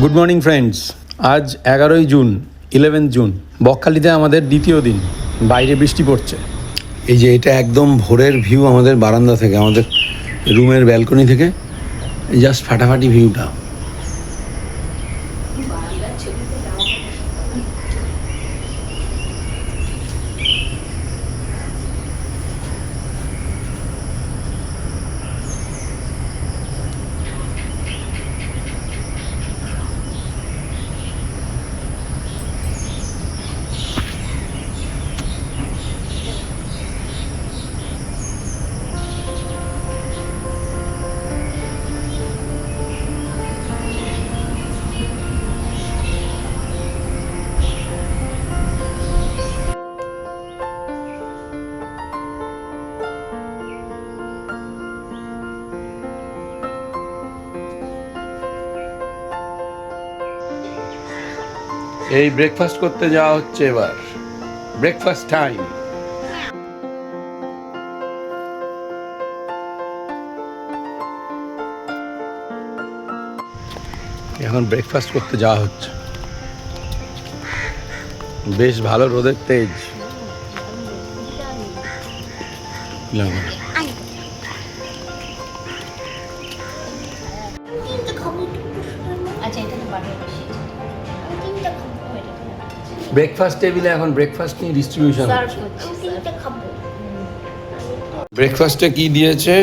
Good morning friends, আজ 11ই June 11 June. বকখালিতে আমাদের দ্বিতীয় দিন। বাইরে বৃষ্টি পড়ছে। এই যে এটা একদম ভোরের ভিউ আমাদের বারান্দা থেকে, আমাদের রুমের ব্যালকনি থেকে জাস্ট ফাটাফাটি ভিউটা। এই ব্রেকফাস্ট করতে যাওয়া হচ্ছে এবার। Breakfast time. এখন ব্রেকফাস্ট করতে যাওয়া হচ্ছে। বেশ ভালো রোদের তেজ। ব্রেকফাস্ট টেবিলে এখন ব্রেকফাস্ট নিয়ে ডিস্ট্রিবিউশন হচ্ছে। ব্রেকফাস্টে কি দিয়েছে?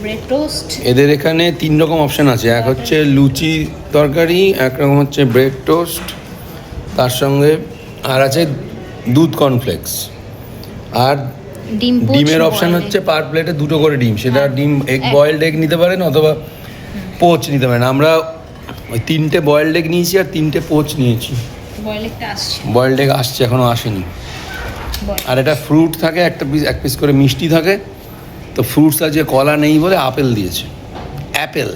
Bread toast. এদের এখানে 3 রকম অপশন আছে। এক হচ্ছে লুচি তরকারি, এক রকম হচ্ছে ব্রেড টোস্ট, তার সঙ্গে আর আছে দুধ কর্নফ্লেক্স, আর ডিমের অপশন হচ্ছে পার প্লেটে 2টো করে ডিম। সেটা ডিম এগ বয়েলড এগ নিতে পারেন অথবা পোচ নিতে পারেন। আমরা ওই 3টে বয়েলড এগ নিয়েছি আর 3টে পোচ নিয়েছি। বয়েলড এগ আসছে, এখনো আসেনি। আর এটা ফ্রুট থাকে, এক পিস করে মিষ্টি থাকে। তো ফ্রুটস আছে, কলা নেই বলে আপেল দিয়েছে। অ্যাপেল।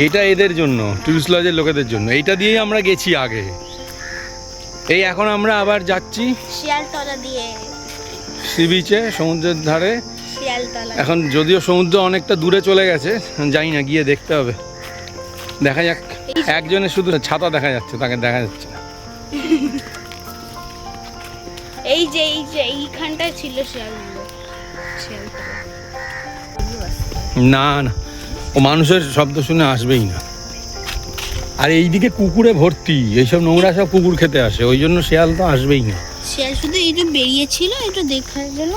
এটা এদের জন্য, টুরিস্ট লজের লোকেদের জন্য। এইটা দিয়েই আমরা গেছি আগে। এই এখন আমরা আবার যাচ্ছি শিয়ালতলা দিয়ে সি বিচে, সমুদ্রের ধারে। শিয়ালতলা এখন যদিও সমুদ্র অনেকটা দূরে চলে গেছে, যাই না, গিয়ে দেখতে হবে। দেখা যাক। একজনের শুধু ছাতা দেখা যাচ্ছে, তাকে দেখা যাচ্ছে না। এই যে এইখানটায় ছিল শিয়ালগুলো। না না, ও মানুষের শব্দ শুনে আসবেই না। আর এইদিকে কুকুরে ভর্তি, এইসব নোংরা সব কুকুর খেতে আসে, ওই জন্য শিয়াল তো আসবেই না। শিয়াল শুধু এই যে বেরিয়েছিল, এটা দেখার জন্য।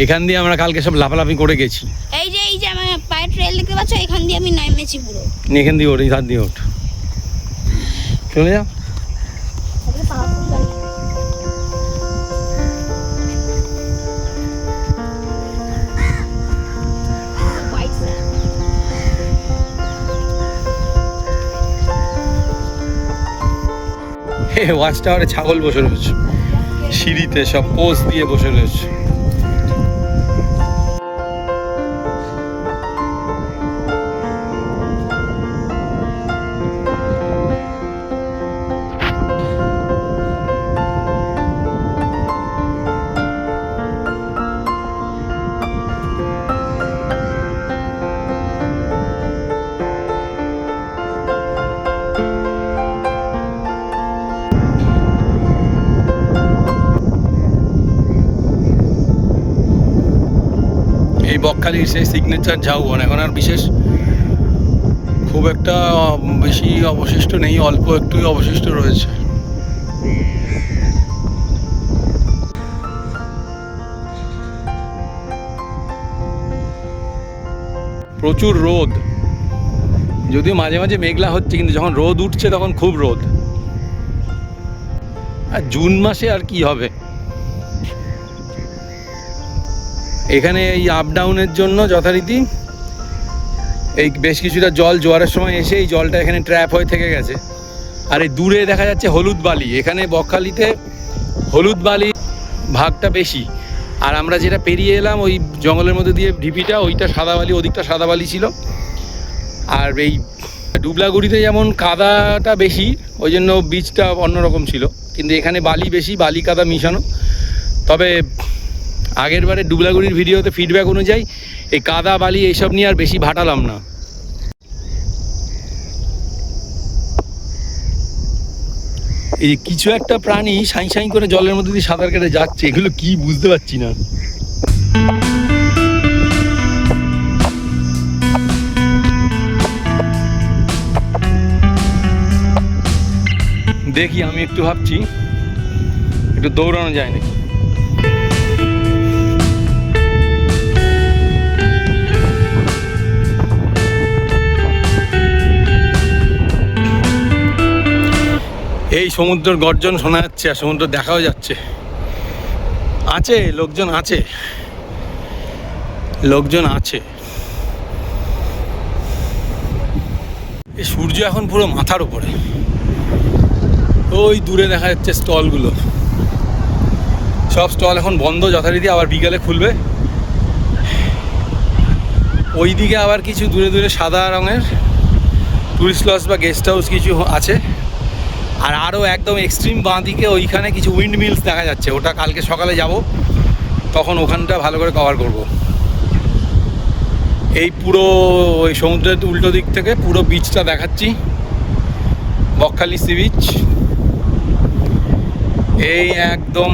এখান দিয়ে আমরা কালকে সব লাফালাফি করে গেছি। এই যে আমার পায়ের ট্রেল দেখতে পাচ্ছ, এখান দিয়ে আমি নেমেছি পুরো। এখান দিয়ে ওঠ, এই হাত দিয়ে ওঠ, চলে যাও। ওয়াচ টাওয়ারে ছাগল বসে রয়েছে, সিঁড়িতে সব পোজ দিয়ে বসে রয়েছে। এই বকখালির সেই সিগনেচার ঝাউবন। এখন আর বিশেষ খুব একটা বেশি অবশিষ্ট নেই, অল্প একটুই অবশিষ্ট রয়েছে। প্রচুর রোদ, যদিও মাঝে মাঝে মেঘলা হচ্ছে, কিন্তু যখন রোদ উঠছে তখন খুব রোদ। আর জুন মাসে আর কি হবে। এখানে এই আপ ডাউনের জন্য যথারীতি এই বেশ কিছুটা জল জোয়ারের সময় এসে এই জলটা এখানে ট্র্যাপ হয়ে থেকে গেছে। আর এই দূরে দেখা যাচ্ছে হলুদ বালি। এখানে বকখালিতে হলুদ বালি ভাগটা বেশি। আর আমরা যেটা পেরিয়ে এলাম ওই জঙ্গলের মধ্যে দিয়ে ঢিপিটা, ওইটা সাদা বালি, ওদিকটা সাদা বালি ছিল। আর এই ডুবলাগুড়িতে যেমন কাদাটা বেশি, ওই জন্য বীজটা অন্যরকম ছিল, কিন্তু এখানে বালি বেশি, বালি কাদা মিশানো। তবে আগের বারে ডুবলাগুড়ির ভিডিওতে ফিডব্যাক অনুযায়ী এই কাদা বালি এইসব নিয়ে আর বেশি ভাটালাম না। এই কিছু একটা প্রাণী সাঁই সাঁই করে জলের মধ্যে দিয়ে সাঁতার কেটে যাচ্ছে, এগুলো কি বুঝতে পারছি না। দেখি আমি একটু ভাবছি একটু দৌড়ানো যায় নাকি। এই সমুদ্রের গর্জন শোনা যাচ্ছে আর সমুদ্র দেখাও যাচ্ছে। আছে লোকজন, আছে লোকজন আছে। এই সূর্য এখন পুরো মাথার উপরে, ওই দূরে দেখা যাচ্ছে স্টলগুলো, সব স্টল এখন বন্ধ যথারীতি, আবার বিকালে খুলবে। ওইদিকে আবার কিছু দূরে দূরে সাদা রঙের টুরিস্ট লজ বা গেস্ট হাউস কিছু আছে। আর আরও একদম এক্সট্রিম বাঁ দিকে ওইখানে কিছু উইন্ড মিলস দেখা যাচ্ছে, ওটা কালকে সকালে যাব, তখন ওখানটা ভালো করে কভার করব। এই পুরো ওই সমুদ্রের উল্টো দিক থেকে পুরো বিচটা দেখাচ্ছি, বকখালি সি বিচ। এই একদম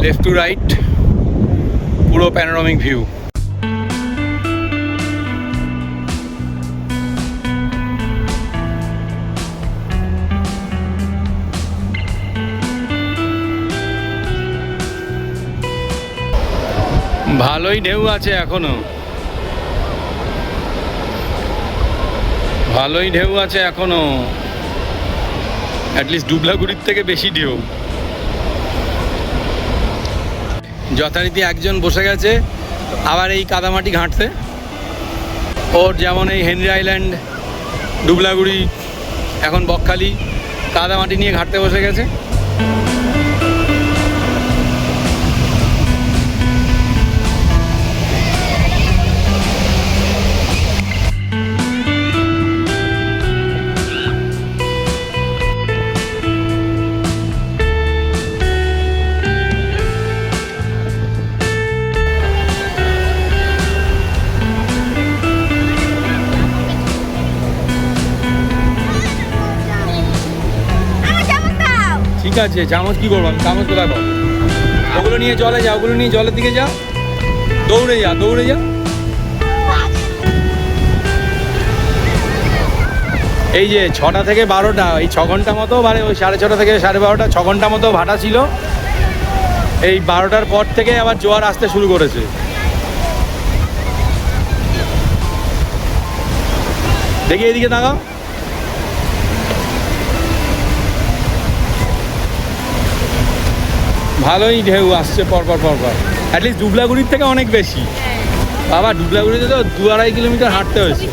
লেফট টু রাইট পুরো প্যানোরামিক ভিউ। ভালোই ঢেউ আছে এখনো, ভালোই ঢেউ আছে এখনো, অ্যাটলিস্ট ডুবলাগুড়ির থেকে বেশি ঢেউ। যথারীতি একজন বসে গেছে আবার এই কাদামাটি ঘাঁটতে, ওর যেমন এই হেনরি আইল্যান্ড, ডুবলাগুড়ি, এখন বকখালি কাদামাটি নিয়ে ঘাঁটতে বসে গেছে। ঠিক আছে, চামচ কি করবো, চামচ কোথায় পাবো? ওগুলো নিয়ে জলে যা, ওগুলো নিয়ে জলের দিকে যা, দৌড়ে যা, দৌড়ে যা। এই যে 6টা থেকে 12টা, এই 6 ঘন্টা মতো, মানে ওই 6:30 থেকে 12:30, 6 ঘন্টা মতো ভাটা ছিল। এই 12টার পর থেকে আবার জোয়ার আসতে শুরু করেছে। দেখি এইদিকে তাকাও, ভালোই ঢেউ আসছে পরপর পরপর, অ্যাটলিস্ট ডুবলাগুড়ির থেকে অনেক বেশি। বাবা, ডুবলাগুড়িতে তো 2-2.5 কিলোমিটার হাঁটতে হয়েছে।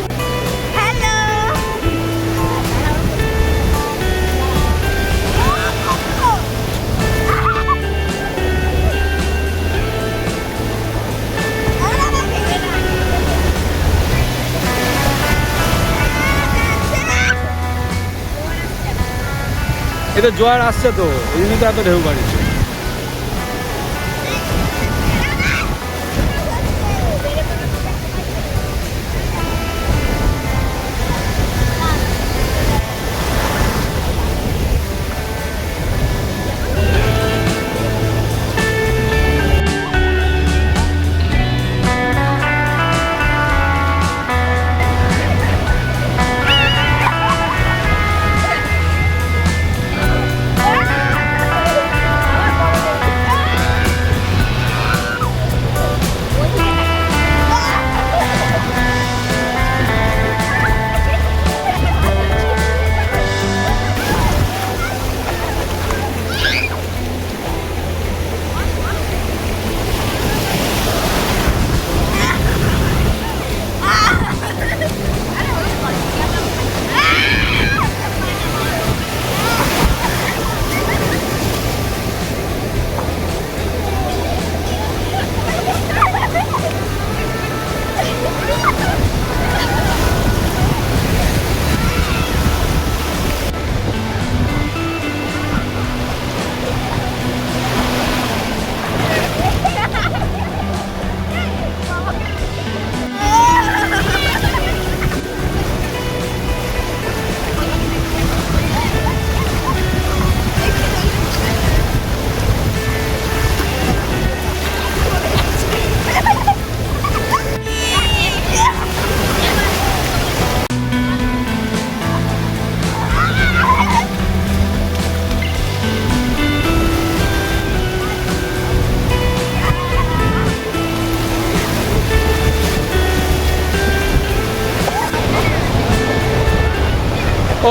এটা জোয়ার আসছে তো, ওই জন্য তো এত ঢেউ বাড়িছে।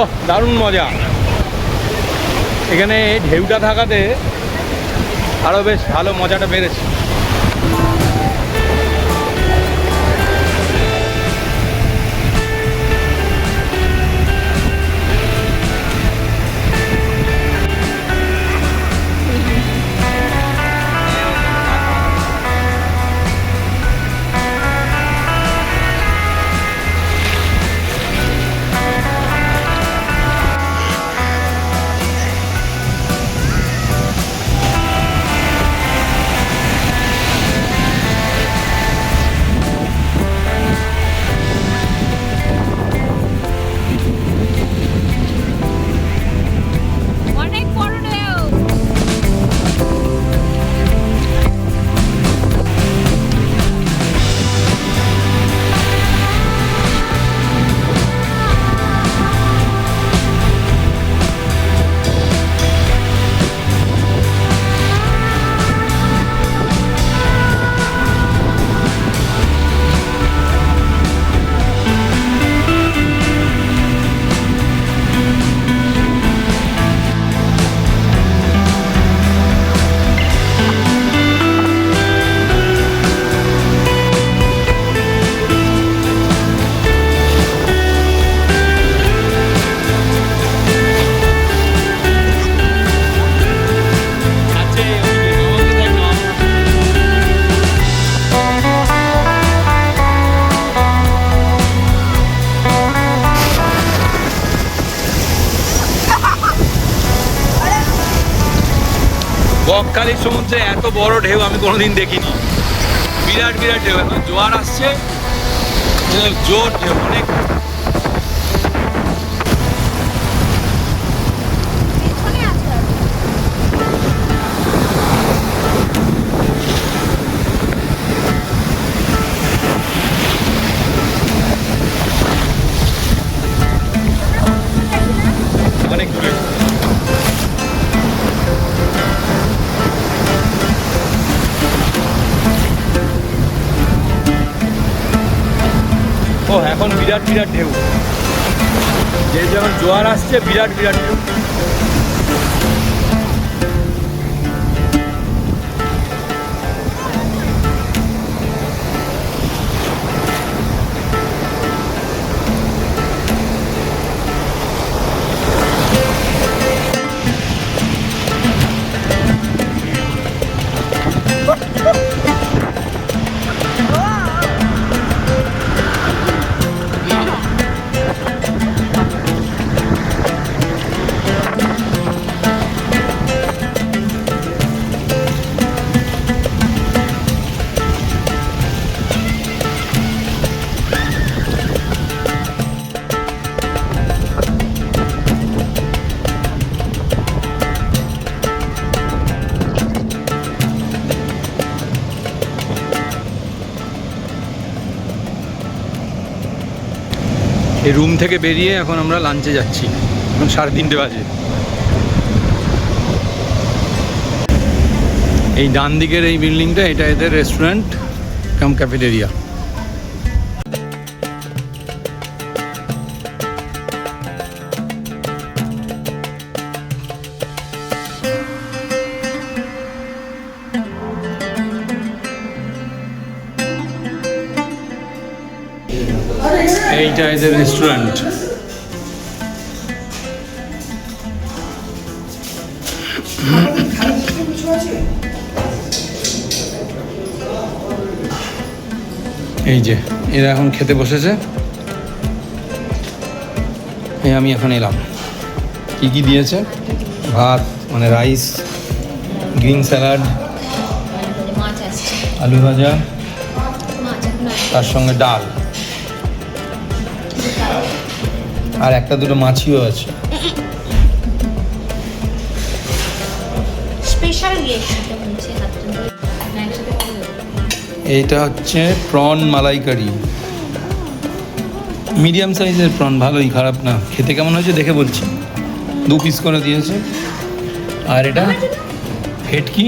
ওহ, দারুণ মজা। এখানে ঢেউটা থাকাতে আরও বেশ ভালো মজাটা বেড়েছে। অনেক বড় ঢেউ। বকখালির সমুদ্রে এত বড় ঢেউ আমি কোনোদিন দেখিনি। বিরাট বিরাট ঢেউ, এখন জোয়ার আসছে, জোর ঢেউ অনেক। পেছনে আছে। অনেক দূরে। ও, এখন বিরাট বিরাট ঢেউ, যে যখন জোয়ার আসছে বিরাট বিরাট ঢেউ। এই রুম থেকে বেরিয়ে এখন আমরা লাঞ্চে যাচ্ছি। এখন 3:30 বাজে। এই ডান দিকের এই বিল্ডিংটা, এটা এদের রেস্টুরেন্ট কাম ক্যাফেটেরিয়া। এইটা এদের রেস্টুরেন্ট। এই যে এরা এখন খেতে বসেছে, এই আমি এখন এলাম। কি কি দিয়েছে? ভাত, মানে রাইস, গ্রিন স্যালাড, মাছ আসছে, আলু ভাজা, মাছ এখন তার সঙ্গে ডাল, আর একটা দুটো মাছিও আছে। স্পেশাল গেস্ট এটা বলছে, হাতটা দিয়ে না একসাথে করে দেবো। এইটা হচ্ছে প্রন মালাইকারি, মিডিয়াম সাইজের প্রন, ভালোই, খারাপ না। খেতে কেমন হয়েছে দেখে বলছি। 2 পিস করে দিয়েছে। আর এটা ভেটকি,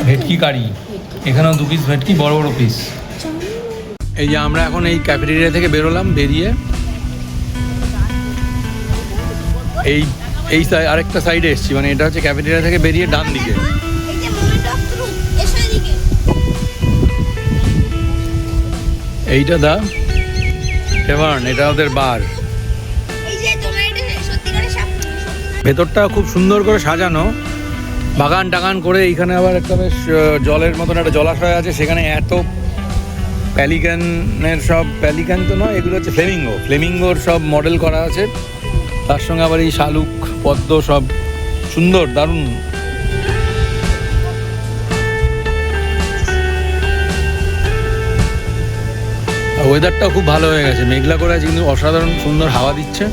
ভেটকি কারি, এখানেও 2 পিস ভেটকি, বড় বড় পিস। এই যে আমরা এখন এই ক্যাফেটেরিয়া থেকে বেরোলাম, বেরিয়ে এই এই আরেকটা সাইডে এসেছি, মানে এটা হচ্ছে ক্যাফেটেরিয়া থেকে বেরিয়ে ডান দিকে। এই যে মোমেন্ট অফ ট্রুথ এসো এদিকে। এইটা দা টেভার্ন, এটা ওদের বার। এই যে তোমার এটা সত্যিকারের সাপ। ভেতরটা খুব সুন্দর করে সাজানো, বাগান টাগান করে। এইখানে আবার একটা বেশ জলের মতন একটা জলাশয় আছে, সেখানে এত প্যালিকানের সব, প্যালিকান তো নয়, এগুলো হচ্ছে ফ্লেমিঙ্গোর সব মডেল করা আছে। তার সঙ্গে আবার এই শালুক পদ্ম সব সুন্দর, দারুণ। ওয়েদারটাও খুব ভালো হয়ে গেছে, মেঘলা করে আছে কিন্তু অসাধারণ সুন্দর হাওয়া দিচ্ছে।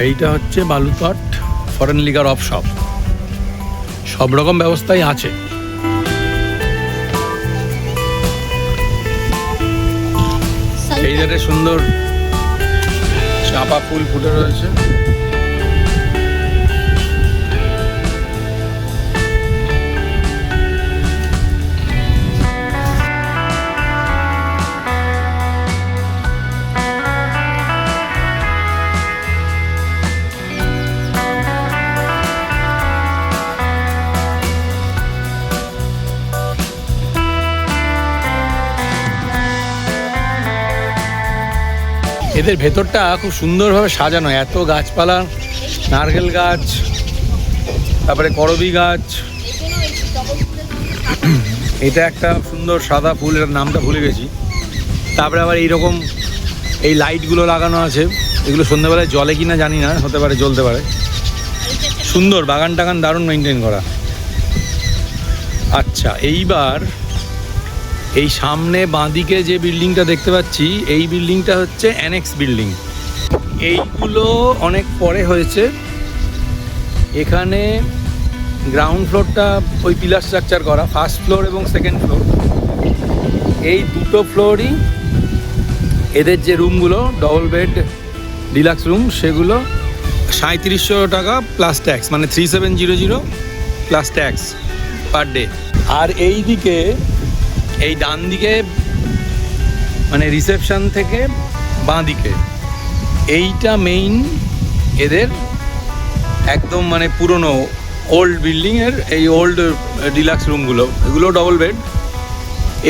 এইটা হচ্ছে বালুতট ফরেন লিগার অফ শপ, সব রকম ব্যবস্থাই আছে। এই ধারে সুন্দর চাপা ফুল ফুটে রয়েছে। এদের ভেতরটা খুব সুন্দরভাবে সাজানো, এত গাছপালা, নারকেল গাছ, তারপরে করবি গাছ। এটা একটা সুন্দর সাদা ফুল, এটার নামটা ভুলে গেছি। তারপরে আবার এইরকম এই লাইটগুলো লাগানো আছে, এগুলো সন্ধ্যেবেলায় জলে কিনা জানি না, হতে পারে জ্বলতে পারে। সুন্দর বাগান টাগান, দারুণ মেনটেন করা। আচ্ছা, এইবার এই সামনে বাঁদিকে যে বিল্ডিংটা দেখতে পাচ্ছি, এই বিল্ডিংটা হচ্ছে অ্যানেক্স বিল্ডিং। এইগুলো অনেক পরে হয়েছে। এখানে গ্রাউন্ড ফ্লোরটা ওই পিলার স্ট্রাকচার করা, ফার্স্ট ফ্লোর এবং সেকেন্ড ফ্লোর, এই দুটো ফ্লোরই এদের যে রুমগুলো ডবল বেড ডিলাক্স রুম, সেগুলো 3700 টাকা প্লাস ট্যাক্স, মানে 3700 প্লাস ট্যাক্স পার ডে। আর এই দিকে, এই ডান দিকে মানে রিসেপশন থেকে বাঁ দিকে, এইটা মেইন এদের একদম মানে পুরনো ওল্ড বিল্ডিংয়ের এই ওল্ড ডিলাক্স রুমগুলো, এগুলো ডবল বেড।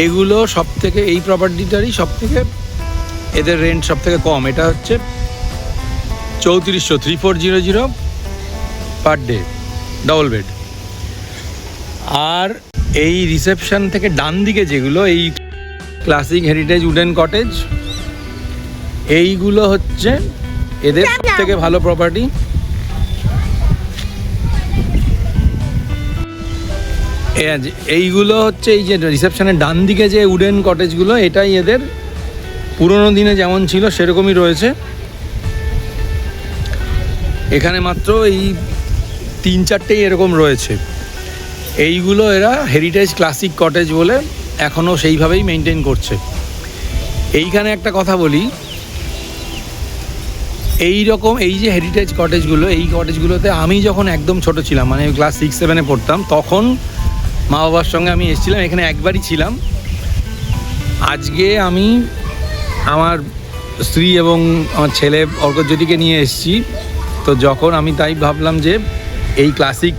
এগুলো সব থেকে, এই প্রপার্টিটারই সব থেকে এদের রেন্ট সব থেকে কম। এটা হচ্ছে 3400 পার ডে ডবল বেড। আর এই রিসেপশন থেকে ডান দিকে যেগুলো, এই ক্লাসিক হেরিটেজ উডেন কটেজ, এইগুলো হচ্ছে এদের সব থেকে ভালো প্রপার্টি। এইগুলো হচ্ছে এই যে রিসেপশনের ডান দিকে যে উডেন কটেজগুলো, এটাই এদের পুরোনো দিনে যেমন ছিল সেরকমই রয়েছে। এখানে মাত্র এই 3-4টেই এরকম রয়েছে। এইগুলো এরা হেরিটেজ ক্লাসিক কটেজ বলে এখনও সেইভাবেই মেনটেন করছে। এইখানে একটা কথা বলি, এই রকম এই যে হেরিটেজ কটেজগুলো, এই কটেজগুলোতে আমি যখন একদম ছোট ছিলাম, মানে ক্লাস 6-7-এ পড়তাম, তখন মা বাবার সঙ্গে আমি এসেছিলাম, এখানে একবারই ছিলাম। আজকে আমি আমার স্ত্রী এবং আমার ছেলে অর্কজ্যোতিকে নিয়ে এসেছি, তো যখন আমি তাই ভাবলাম যে এই ক্লাসিক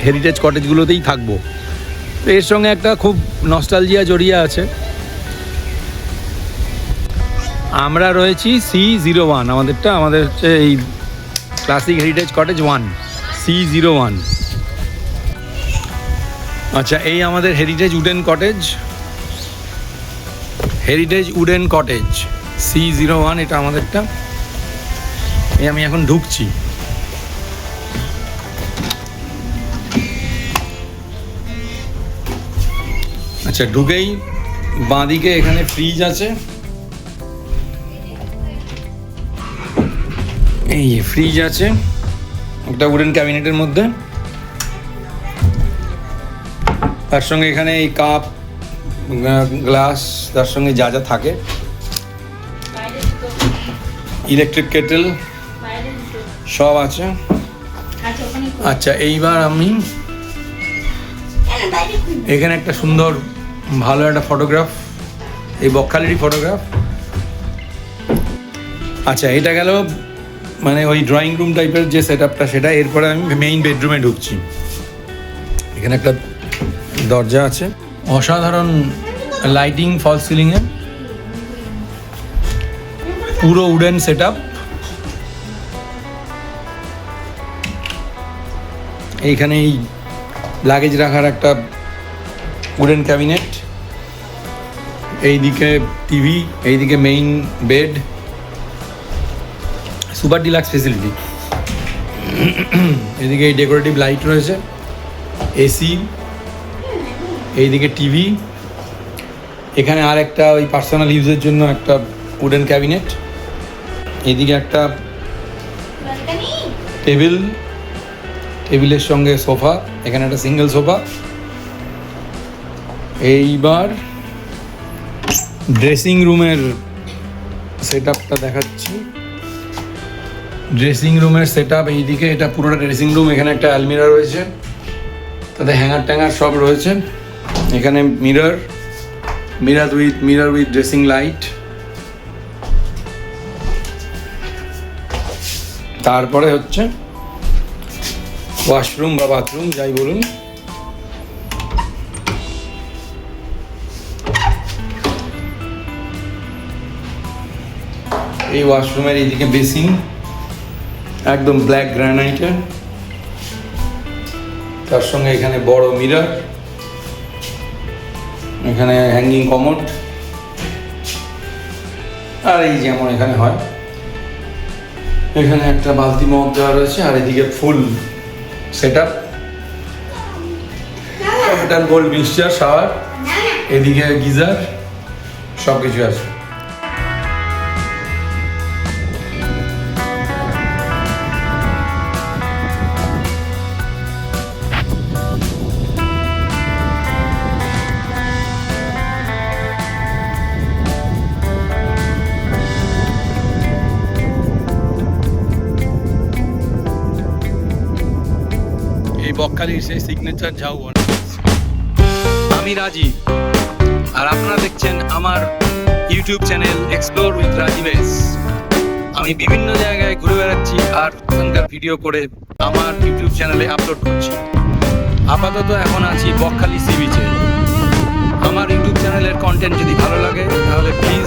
হেরিটেজ কটেজগুলোতেই থাকবো। তো এর সঙ্গে একটা খুব নস্টালজিয়া জড়িয়ে আছে। আমরা রয়েছি C01, আমাদের হচ্ছে এই ক্লাসিক হেরিটেজ কটেজ 1, C01। আচ্ছা, এই আমাদের হেরিটেজ উডেন কটেজ C01, এটা আমাদেরটা। এই আমি এখন ঢুকছি। আচ্ছা, ঢুকেই বাঁদিকে এখানে ফ্রিজ আছে, এই ফ্রিজ আছে একটা উডেন ক্যাবিনেটের মধ্যে। তার সঙ্গে এখানে এই কাপ, গ্লাস, তার সঙ্গে যা যা থাকে, ইলেকট্রিক কেটেল সব আছে। আচ্ছা, এইবার আমি এখানে একটা সুন্দর ভালো একটা ফটোগ্রাফ, এই বকখালিরই ফটোগ্রাফ। আচ্ছা, এটা গেল মানে ওই ড্রয়িং রুম টাইপের যে সেট আপটা সেটা। এরপরে আমি মেইন বেডরুমে ঢুকছি। এখানে একটা দরজা আছে, অসাধারণ লাইটিং, ফল সিলিংয়ে, পুরো উডেন সেট আপ। এইখানে এই লাগেজ রাখার একটা উডেন ক্যাবিনেট, এইদিকে টিভি, এইদিকে main bed, super deluxe facility. এদিকে এই ডেকোরেটিভ লাইট রয়েছে, এসি, এইদিকে টিভি। এখানে আর একটা ওই পার্সোনাল ইউজের জন্য একটা উডেন ক্যাবিনেট, এদিকে একটা টেবিলের সঙ্গে সোফা, এখানে একটা সিঙ্গেল সোফা। এইবার ড্রেসিং রুমের সেট আপটা দেখাচ্ছি। ড্রেসিং রুমের সেট আপ এইদিকে, এটা পুরোটা ড্রেসিং রুম। এখানে একটা আলমিরা রয়েছে, তাতে হ্যাঙ্গার ট্যাঙ্গার সব রয়েছে। এখানে মিরর উইথ ড্রেসিং লাইট। তারপরে হচ্ছে ওয়াশরুম বা বাথরুম যাই বলুন। এই ওয়াশরুমের এইদিকে বেসিন, একদম ব্ল্যাক গ্রানাইটের, তার সঙ্গে এখানে বড় মিরর, এখানে হ্যাঙ্গিং কমোড, আর এই যেমন এখানে হয় এখানে একটা বালতি মগ দেওয়া রয়েছে। আর এদিকে full set up, gold mixture, shower, এদিকে গিজার, সব কিছু আছে। বকখালির সেই সিগনেচার ঝাউবন। আমি রাজীব, আর আপনারা দেখছেন আমার ইউটিউব চ্যানেল এক্সপ্লোর উইথ রাজীবেশ। আমি বিভিন্ন জায়গায় ঘুরে বেড়াচ্ছি আর ওখানকার ভিডিও করে আমার ইউটিউব চ্যানেলে আপলোড করছি। আপাতত এখন আছি বকখালি সি বিচে। আমার ইউটিউব চ্যানেলের কন্টেন্ট যদি ভালো লাগে তাহলে প্লিজ